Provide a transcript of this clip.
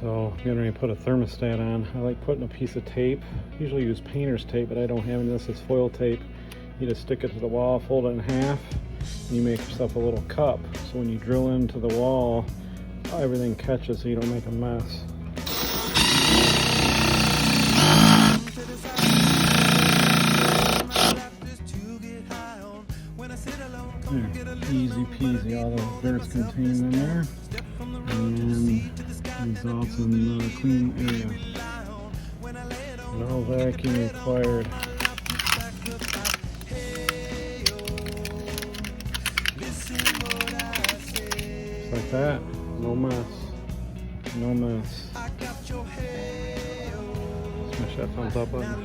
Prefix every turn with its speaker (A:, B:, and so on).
A: So I'm getting ready to put a thermostat on. I like putting a piece of tape. Usually use painter's tape, but I don't have any. This is foil tape. You just stick it to the wall, fold it in half, and you make yourself a little cup. So when you drill into the wall, everything catches so you don't make a mess. There, easy peasy, all the dirt's contained in there, and results in the clean area. No vacuum required. Just like that, no mess, no mess. Smash that thumbs up button.